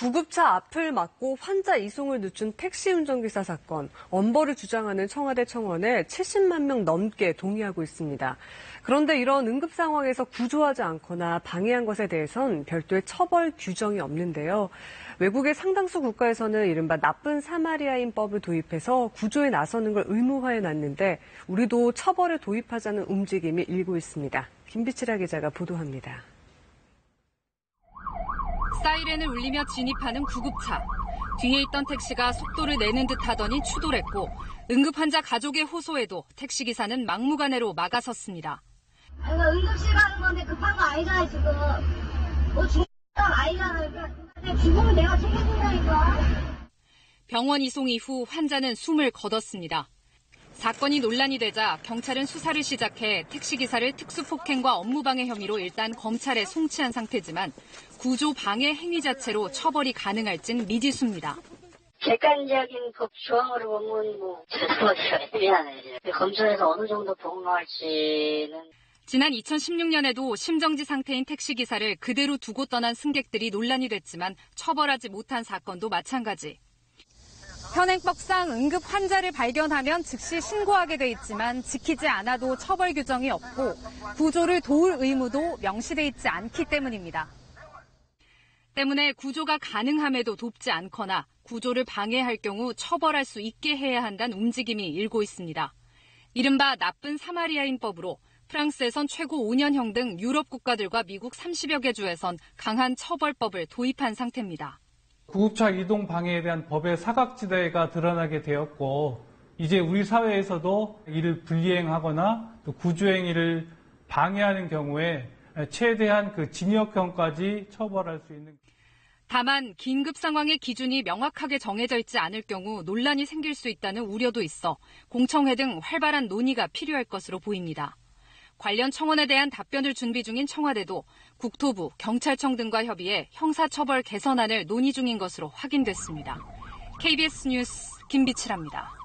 구급차 앞을 막고 환자 이송을 늦춘 택시 운전기사 사건, 엄벌을 주장하는 청와대 청원에 70만 명 넘게 동의하고 있습니다. 그런데 이런 응급 상황에서 구조하지 않거나 방해한 것에 대해선 별도의 처벌 규정이 없는데요. 외국의 상당수 국가에서는 이른바 나쁜 사마리아인법을 도입해서 구조에 나서는 걸 의무화해 놨는데 우리도 처벌을 도입하자는 움직임이 일고 있습니다. 김비치라 기자가 보도합니다. 사이렌을 울리며 진입하는 구급차. 뒤에 있던 택시가 속도를 내는 듯 하더니 추돌했고 응급환자 가족의 호소에도 택시기사는 막무가내로 막아섰습니다. 응급실 가는 건데 급한 거 아니잖아 지금. 뭐 죽는 거 아니잖아. 죽으면 내가 책임진다니까. 병원 이송 이후 환자는 숨을 거뒀습니다. 사건이 논란이 되자 경찰은 수사를 시작해 택시기사를 특수폭행과 업무방해 혐의로 일단 검찰에 송치한 상태지만 구조 방해 행위 자체로 처벌이 가능할진 미지수입니다. 객관적인 법 조항으로 보면 미안해. 검찰에서 어느 정도 복무할지는. 지난 2016년에도 심정지 상태인 택시기사를 그대로 두고 떠난 승객들이 논란이 됐지만 처벌하지 못한 사건도 마찬가지. 현행법상 응급 환자를 발견하면 즉시 신고하게 돼 있지만 지키지 않아도 처벌 규정이 없고 구조를 도울 의무도 명시돼 있지 않기 때문입니다. 때문에 구조가 가능함에도 돕지 않거나 구조를 방해할 경우 처벌할 수 있게 해야 한다는 움직임이 일고 있습니다. 이른바 나쁜 사마리아인법으로 프랑스에선 최고 5년형 등 유럽 국가들과 미국 30여 개 주에선 강한 처벌법을 도입한 상태입니다. 구급차 이동 방해에 대한 법의 사각지대가 드러나게 되었고 이제 우리 사회에서도 이를 불이행하거나 또 구조행위를 방해하는 경우에 최대한 징역형까지 처벌할 수 있는. 다만 긴급 상황의 기준이 명확하게 정해져 있지 않을 경우 논란이 생길 수 있다는 우려도 있어 공청회 등 활발한 논의가 필요할 것으로 보입니다. 관련 청원에 대한 답변을 준비 중인 청와대도 국토부, 경찰청 등과 협의해 형사처벌 개선안을 논의 중인 것으로 확인됐습니다. KBS 뉴스 김비치라입니다.